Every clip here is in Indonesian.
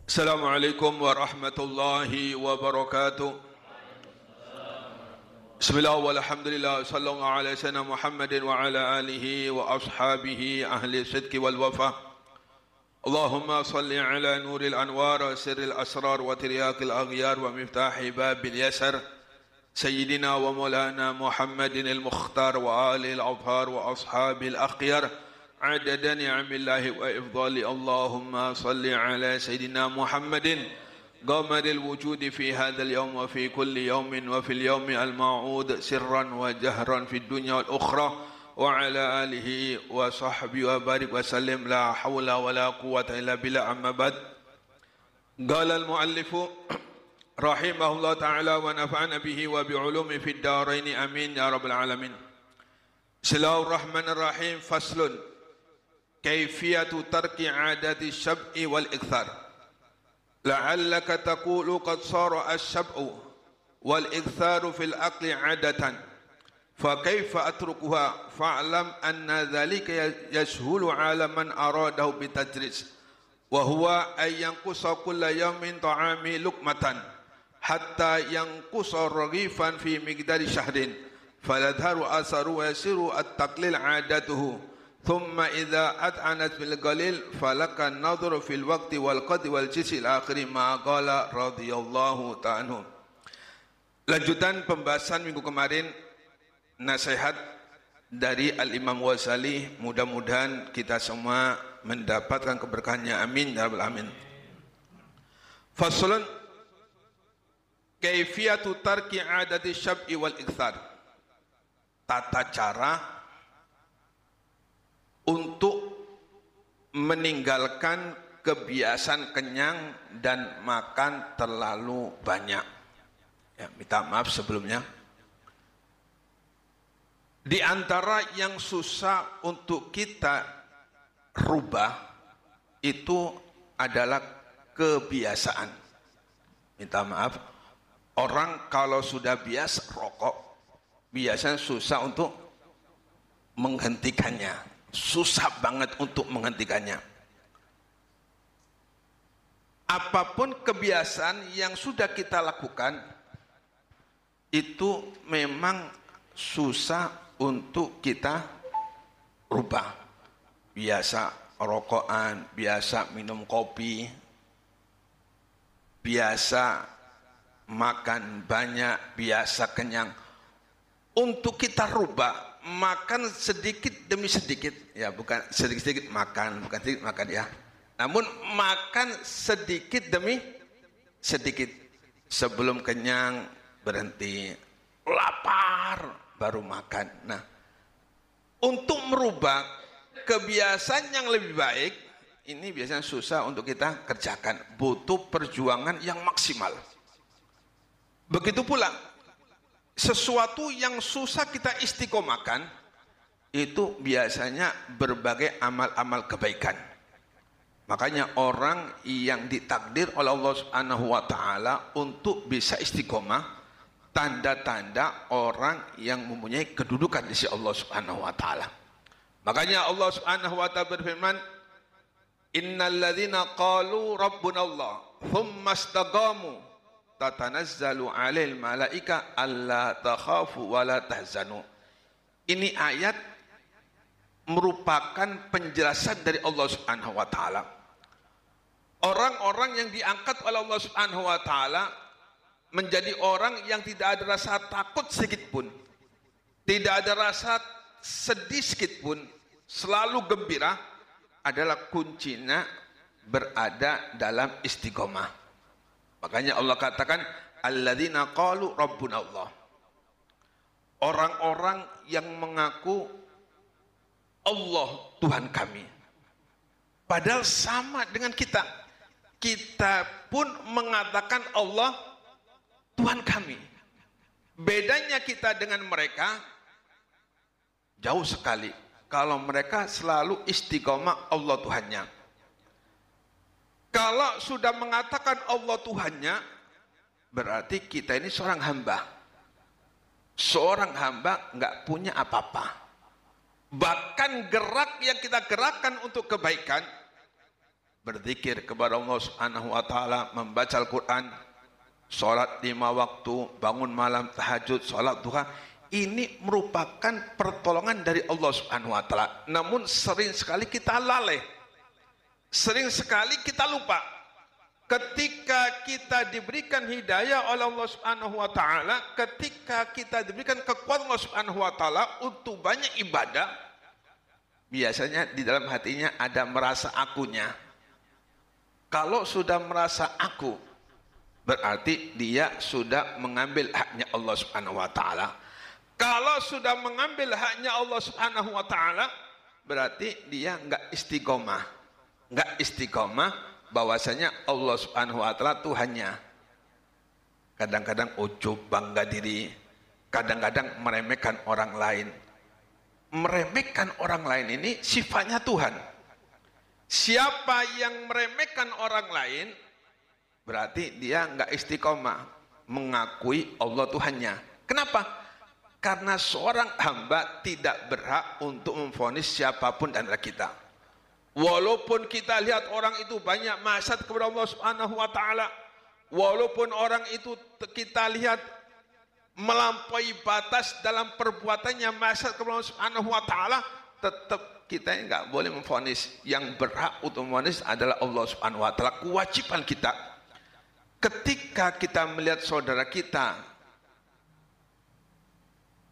Assalamualaikum warahmatullahi wabarakatuh. Bismillah walhamdulillah sallallahu ala sayyidina Muhammadin wa ala alihi wa ashabihi ahli sidqi wal wafa. Allahumma salli ala nuril anwar wa sirril asrar wa tiryaqil aghyar wa miftahi babil yasar Sayyidina wa maulana Muhammadin al-mukhtar wa alihi al-adhar wa ashabil akhyar عدد نعم الله وإفضال اللهم صل على سيدنا محمد قمر الوجود في هذا اليوم وفي كل يوم وفي اليوم الموعود سرا وجهرا في الدنيا والأخرى وعلى آله وصحبه وبارك وسلم لا حول ولا قوة إلا بالله أما بعد قال المؤلف رحمه الله تعالى ونفعنا به وبعلومه في الدارين آمين يا رب العالمين. بسم الله الرحمن الرحيم. فصل كيفية ترك عادة الشبع والإكثار. لعلك تقول قد صار الشبع والإكثار في الأكل عادة فكيف أتركها؟ فاعلم أن ذلك يسهل على من أراده بتدريس وهو أن ينقص كل يوم طعام لقمة حتى ينقص رغيفا في مقدار شهر فيظهر أثره ويصير التقليل عادته ثم إذا أذعنت بالقليل فلك النظر في الوقت والقدر والجنس الآخر ما قال رضي الله تعالى عنه. Lanjutan pembahasan minggu kemarin, nasihat dari Al-Imam Ghazali. Mudah-mudahan kita semua mendapatkan keberkahannya, amin ya rabbal alamin. Faslun kaifiyatu tarki adati syab'i wal ikthar. Tata cara untuk meninggalkan kebiasaan kenyang dan makan terlalu banyak. Ya, minta maaf sebelumnya. Di antara yang susah untuk kita rubah itu adalah kebiasaan. Minta maaf, orang kalau sudah biasa rokok, biasanya susah untuk menghentikannya. Susah banget untuk menghentikannya. Apapun kebiasaan yang sudah kita lakukan itu memang susah untuk kita rubah. Biasa rokokan, biasa minum kopi, biasa makan banyak, biasa kenyang. Untuk kita rubah, makan sedikit demi sedikit, ya bukan sedikit-sedikit makan, bukan sedikit makan ya, namun makan sedikit demi sedikit. Sebelum kenyang berhenti, lapar baru makan. Nah, untuk merubah kebiasaan yang lebih baik ini biasanya susah untuk kita kerjakan, butuh perjuangan yang maksimal. Begitu pula sesuatu yang susah kita istiqomahkan itu biasanya berbagai amal-amal kebaikan. Makanya orang yang ditakdir oleh Allah Subhanahu wa taala untuk bisa istiqomah, tanda-tanda orang yang mempunyai kedudukan di sisi Allah Subhanahu wa taala. Makanya Allah Subhanahu wa taala berfirman, "Innal ladzina qalu rabbunallah tsumma istaqamu tatanazzalu 'alail malaika alla takhafu wa la tahzanu." Ini ayat merupakan penjelasan dari Allah Subhanahu wa taala. Orang-orang yang diangkat oleh Allah Subhanahu wa taala menjadi orang yang tidak ada rasa takut sedikit pun, tidak ada rasa sedih sedikit pun, selalu gembira, adalah kuncinya berada dalam istiqomah. Makanya Allah katakan alladzina qalu rabbuna Allah. Orang-orang yang mengaku Allah Tuhan kami. Padahal sama dengan kita. Kita pun mengatakan Allah Tuhan kami. Bedanya kita dengan mereka jauh sekali. Kalau mereka selalu istiqomah Allah Tuhannya. Kalau sudah mengatakan Allah Tuhannya, berarti kita ini seorang hamba. Seorang hamba nggak punya apa-apa. Bahkan gerak yang kita gerakkan untuk kebaikan, berzikir kepada Allah Subhanahu wa taala, membaca Al-Qur'an, salat 5 waktu, bangun malam, tahajud, salat duha, ini merupakan pertolongan dari Allah Subhanahu wa taala. Namun sering sekali kita lalai. Sering sekali kita lupa. Ketika kita diberikan hidayah oleh Allah Subhanahu wa taala, ketika kita diberikan kekuatan Allah Subhanahu wa taala untuk banyak ibadah, biasanya di dalam hatinya ada merasa akunya. Kalau sudah merasa aku, berarti dia sudah mengambil haknya Allah Subhanahu wa taala. Kalau sudah mengambil haknya Allah Subhanahu wa taala, berarti dia enggak istiqomah. Enggak istiqomah bahwasanya Allah Subhanahu wa taala Tuhannya. Kadang-kadang ujub, bangga diri, kadang-kadang meremehkan orang lain. Meremehkan orang lain ini sifatnya Tuhan. Siapa yang meremehkan orang lain, berarti dia enggak istiqomah mengakui Allah Tuhannya. Kenapa? Karena seorang hamba tidak berhak untuk memvonis siapapun di antara kita. Walaupun kita lihat orang itu banyak maksiat kepada Allah Subhanahu wa taala, walaupun orang itu kita lihat melampaui batas dalam perbuatannya maksiat kepada Allah Subhanahu wa taala, tetap kita enggak boleh memvonis. Yang berhak untuk memvonis adalah Allah Subhanahu wa taala. Kewajiban kita ketika kita melihat saudara kita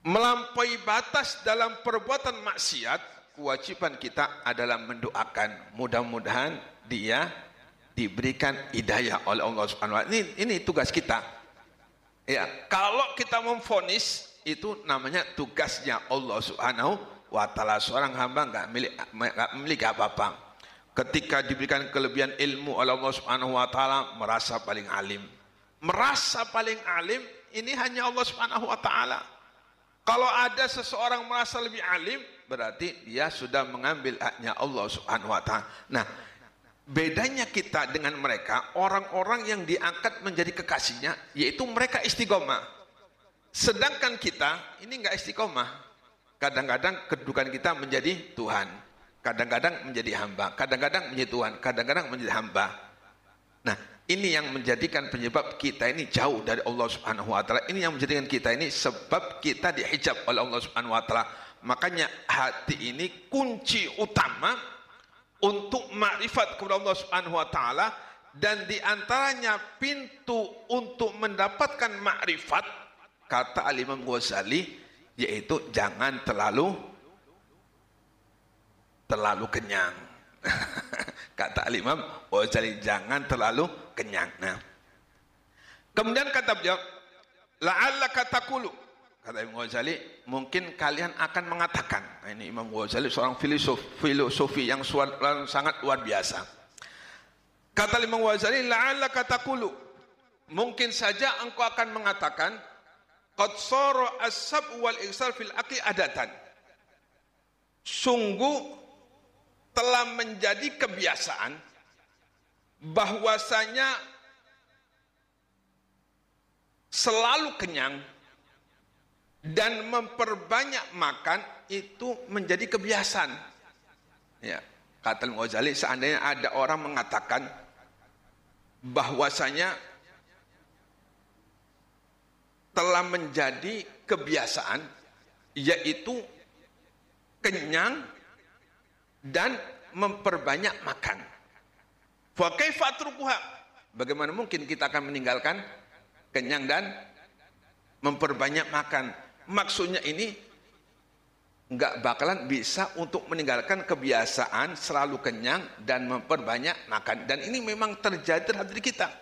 melampaui batas dalam perbuatan maksiat, kewajiban kita adalah mendoakan mudah-mudahan dia diberikan hidayah oleh Allah Subhanahu wa taala. Ini tugas kita. Ya, kalau kita memvonis itu namanya tugasnya Allah Subhanahu wa taala. Seorang hamba enggak memiliki apa-apa. Ketika diberikan kelebihan ilmu oleh Allah Subhanahu wa taala, merasa paling alim. Merasa paling alim ini hanya Allah Subhanahu wa taala. Kalau ada seseorang merasa lebih alim, berarti dia sudah mengambil haknya Allah Subhanahu wa taala. Nah, bedanya kita dengan mereka, orang-orang yang diangkat menjadi kekasihnya, yaitu mereka istiqomah. Sedangkan kita ini enggak istiqomah. Kadang-kadang kedudukan kita menjadi Tuhan, kadang-kadang menjadi hamba, kadang-kadang menjadi Tuhan, kadang-kadang menjadi hamba. Nah, ini yang menjadikan penyebab kita ini jauh dari Allah Subhanahu wa taala. Ini yang menjadikan kita ini sebab kita dihijab oleh Allah Subhanahu wa taala. Makanya hati ini kunci utama untuk makrifat kepada Allah Subhanahu wa taala, dan di antaranya pintu untuk mendapatkan makrifat, kata Al-Imam Ghazali, yaitu jangan terlalu kenyang. Kata Al-Imam Ghazali, jangan terlalu kenyang. Nah, kemudian kata beliau, la'allaka taqulu, kata Imam Ghazali, mungkin kalian akan mengatakan. Nah, ini Imam Ghazali seorang filosofi yang sangat luar biasa. Kata Imam Ghazali, la'allaka taqulu, mungkin saja engkau akan mengatakan, qad sara as-sab wal iksar fil aqli adatan, sungguh telah menjadi kebiasaan bahwasanya selalu kenyang dan memperbanyak makan itu menjadi kebiasaan. Ya, kata Al-Ghazali, seandainya ada orang mengatakan bahwasanya telah menjadi kebiasaan, yaitu kenyang dan memperbanyak makan. Fa kaifa atrukuha? Bagaimana mungkin kita akan meninggalkan kenyang dan memperbanyak makan? Maksudnya ini enggak bakalan bisa untuk meninggalkan kebiasaan selalu kenyang dan memperbanyak makan. Dan ini memang terjadi terhadap diri kita.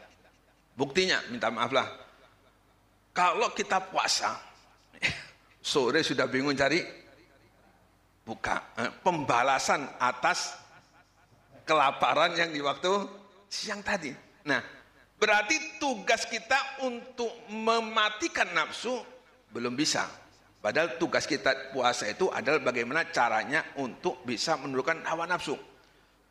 Buktinya, minta maaf lah, kalau kita puasa sore sudah bingung cari buka, pembalasan atas kelaparan yang di waktu siang tadi. Nah, berarti tugas kita untuk mematikan nafsu belum bisa. Padahal tugas kita puasa itu adalah bagaimana caranya untuk bisa menundukkan hawa nafsu.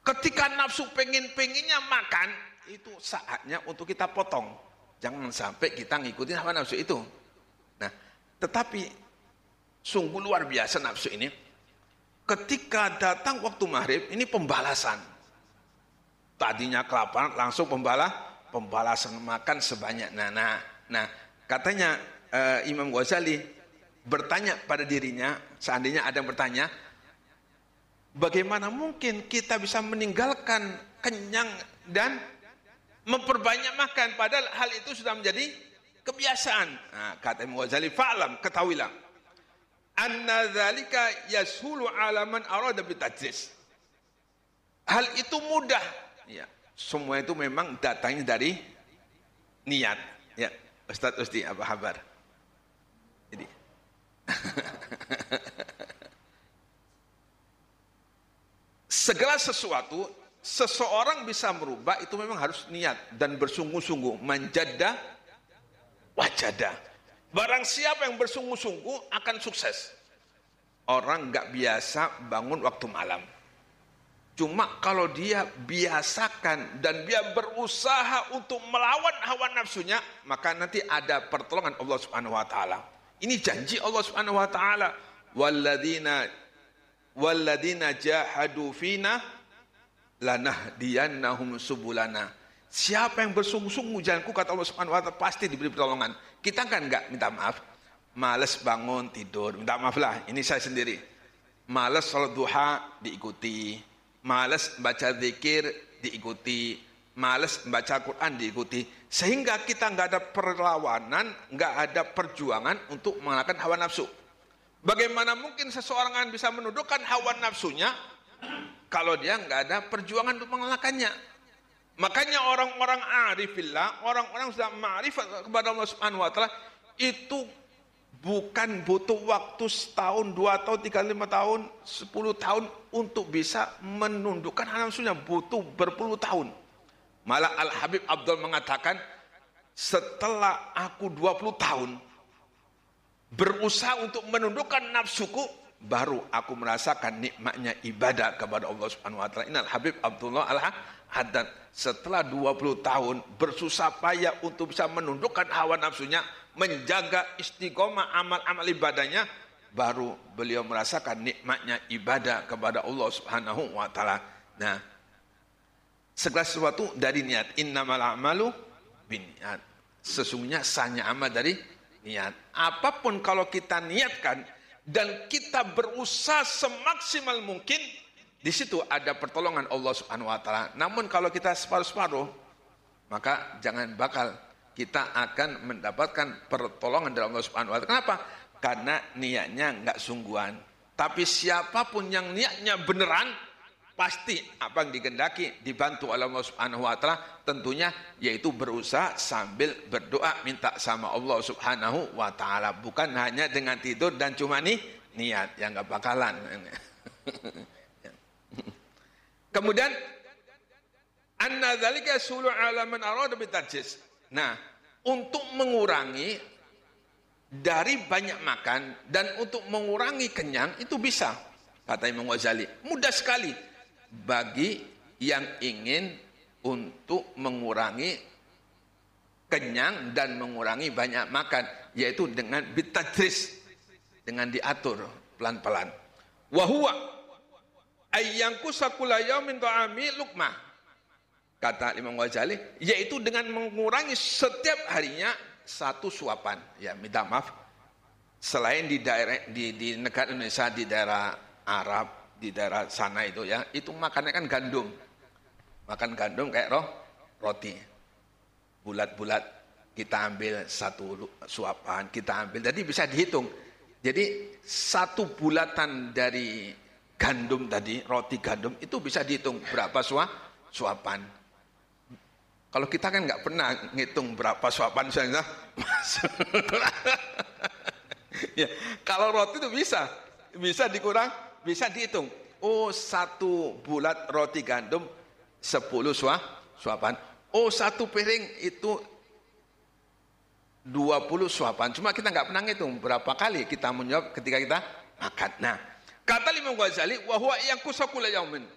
Ketika nafsu pengennya makan, itu saatnya untuk kita potong. Jangan sampai kita ngikutin hawa nafsu itu. Nah, tetapi sungguh luar biasa nafsu ini. Ketika datang waktu maghrib, ini pembalasan. Tadinya kelaparan, langsung pembalasan makan sebanyak. Nah, katanya Imam Ghazali bertanya pada dirinya, seandainya ada yang bertanya, bagaimana mungkin kita bisa meninggalkan kenyang dan memperbanyak makan, padahal hal itu sudah menjadi kebiasaan. Nah, kata Imam Ghazali, fa'lam, ketahuilah, anna dzalika yashulu ala man arada bitajlis. Hal itu mudah. Ya, semua itu memang datangnya dari niat. Ya, Ustaz Usti, apa kabar? Jadi segala sesuatu seseorang bisa merubah itu memang harus niat dan bersungguh-sungguh. Manjada wajada. Barang siapa yang bersungguh-sungguh akan sukses. Orang nggak biasa bangun waktu malam. Cuma kalau dia biasakan dan dia berusaha untuk melawan hawa nafsunya, maka nanti ada pertolongan Allah Subhanahu wa taala. Ini janji Allah Subhanahu wa taala, walladzina jahadu fina lanahdiyannahum subulana. Siapa yang bersungguh-sungguh jalanku, kata Allah Subhanahu wa taala, pasti diberi pertolongan. Kita kan enggak, minta maaf, malas bangun tidur, minta maaf lah, ini saya sendiri. Malas salat duha diikuti, malas baca zikir diikuti, malas baca Quran diikuti, sehingga kita nggak ada perlawanan, nggak ada perjuangan untuk mengalahkan hawa nafsu. Bagaimana mungkin seseorang akan bisa menundukkan hawa nafsunya kalau dia nggak ada perjuangan untuk mengalahkannya? Makanya orang-orang arifillah, orang-orang sudah ma'rifat kepada Allah Subhanahu wa taala, itu bukan butuh waktu setahun, 2 tahun, 3, 5 tahun, 10 tahun untuk bisa menundukkan hawa nafsunya, butuh berpuluh tahun. Malah Al-Habib Abdul mengatakan, setelah aku 20 tahun berusaha untuk menundukkan nafsuku, baru aku merasakan nikmatnya ibadah kepada Allah Subhanahu wa taala. Innal Habib Abdullah Al-Haddad setelah 20 tahun bersusah payah untuk bisa menundukkan hawa nafsunya, menjaga istiqomah amal-amal ibadahnya, baru beliau merasakan nikmatnya ibadah kepada Allah Subhanahu wa taala. Nah, segala sesuatu dari niat. Innamal a'malu binniyat. Sesungguhnya sahnya amal dari niat. Apapun kalau kita niatkan dan kita berusaha semaksimal mungkin, di situ ada pertolongan Allah Subhanahu wa taala. Namun kalau kita separuh-separuh, maka jangan bakal kita akan mendapatkan pertolongan dari Allah Subhanahu wa taala. Kenapa? Karena niatnya enggak sungguhan. Tapi siapapun yang niatnya beneran, pasti apa yang dikehendaki dibantu oleh Allah Subhanahu wa taala, tentunya yaitu berusaha sambil berdoa minta sama Allah Subhanahu wa taala, bukan hanya dengan tidur dan cuma niat yang enggak bakalan. Kemudian anna dzalika sulu ala man arada bitajis. Nah, untuk mengurangi dari banyak makan dan untuk mengurangi kenyang itu bisa, kata Imam Ghazali, mudah sekali bagi yang ingin untuk mengurangi kenyang dan mengurangi banyak makan, yaitu dengan bitajis, dengan diatur pelan-pelan. Wa huwa ayyangkusa kulla yaumin ta'ami luqmah, kata Imam Ghazali, yaitu dengan mengurangi setiap harinya 1 suapan. Ya, minta maaf, selain di daerah di negara Indonesia, di daerah Arab, di daerah sana itu ya, itu makannya kan gandum. Makan gandum kayak roti. Bulat-bulat, kita ambil 1 suapan, kita ambil. Jadi bisa dihitung. Jadi 1 bulatan dari gandum tadi, roti gandum, itu bisa dihitung berapa suapan. Kalau kita kan nggak pernah ngitung berapa suapan misalnya. Ya, kalau roti itu bisa dikurang, bisa dihitung. Oh, 1 bulat roti gandum 10 suapan. Oh, 1 piring itu 20 suapan. Cuma kita nggak pernah ngitung berapa kali kita menjawab ketika kita makan. Nah, kata Imam Ghazali, wa huwa yanqusu kulla yaumin,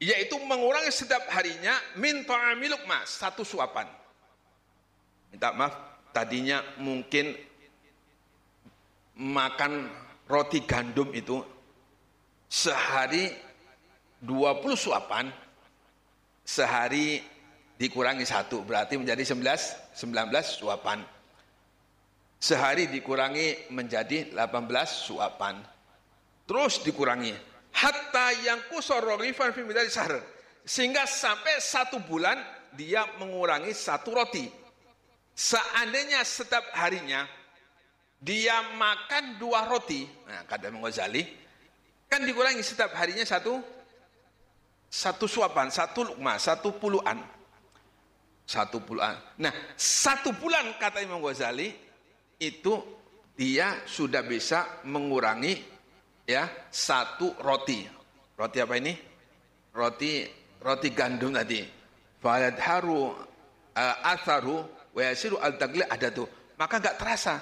yaitu mengurangi setiap harinya min ta'ami luqmah, 1 suapan. Minta maaf, tadinya mungkin makan roti gandum itu sehari 20 suapan, sehari dikurangi 1 berarti menjadi 19 suapan. Sehari dikurangi menjadi 18 suapan. Terus dikurangi hatta yang kusor rogifan fi midari sahr, sehingga sampai 1 bulan dia mengurangi 1 roti. Seandainya setiap harinya dia makan 2 roti, nah kata Imam Ghazali, kan dikurangi setiap harinya satu suapan, 1 lukma, 1 puluhan. 1 puluhan. Nah, 1 bulan kata Imam Ghazali itu dia sudah bisa mengurangi ya 1 roti. Roti apa ini? Roti gandum tadi. Fayadharu atharu wa yasiru al-taqli adatu. Maka enggak terasa.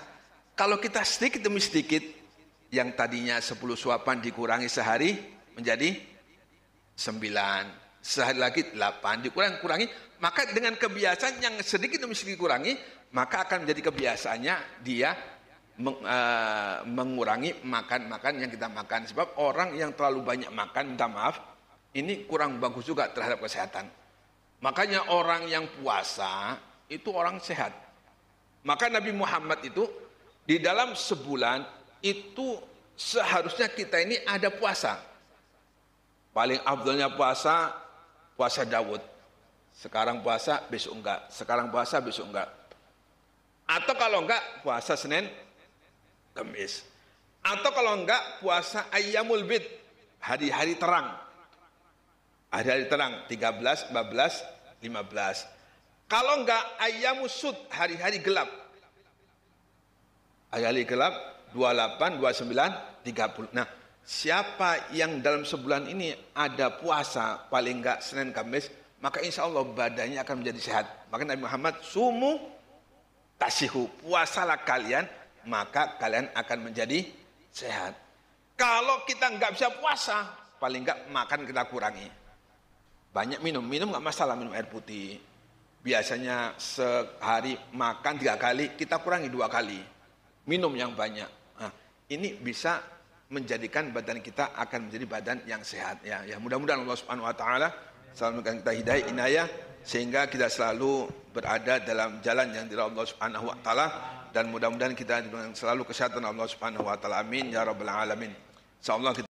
Kalau kita sedikit demi sedikit, yang tadinya 10 suapan dikurangi sehari menjadi 9, sehari lagi 8, dikurangi, maka dengan kebiasaan yang sedikit demi sedikit kurangi, maka akan menjadi kebiasaannya dia mengurangi makan yang kita makan. Sebab orang yang terlalu banyak makan, minta maaf, ini kurang bagus juga terhadap kesehatan. Makanya orang yang puasa itu orang sehat. Maka Nabi Muhammad itu di dalam sebulan itu seharusnya kita ini ada puasa. Paling afdalnya puasa Daud. Sekarang puasa, besok enggak. Sekarang puasa, besok enggak. Atau kalau enggak, puasa Senin, Kamis. Atau kalau enggak, puasa Ayyamul Bid, hari-hari terang. Hari-hari terang, 13, 14, 15. Kalau enggak, Ayyamus Sud, hari-hari gelap. Hari-hari gelap, 28, 29, 30. Nah, siapa yang dalam sebulan ini ada puasa, paling enggak Senin, Kamis, maka insya Allah badannya akan menjadi sehat. Maka Nabi Muhammad, sumu tasihu, puasalah kalian, maka kalian akan menjadi sehat. Kalau kita nggak bisa puasa, paling nggak makan kita kurangi. Banyak minum nggak masalah, minum air putih. Biasanya sehari makan 3 kali, kita kurangi 2 kali. Minum yang banyak. Nah, ini bisa menjadikan badan kita akan menjadi badan yang sehat. Ya mudah-mudahan Allah Subhanahu Wa Taala selalu memberikan kita hidayah, inayah, sehingga kita selalu berada dalam jalan yang diridhoi Allah Subhanahu Wa Taala, dan mudah-mudahan kita selalu kesehatan Allah Subhanahu Wa Taala. Amin ya rabbal alamin. Insyaallah kita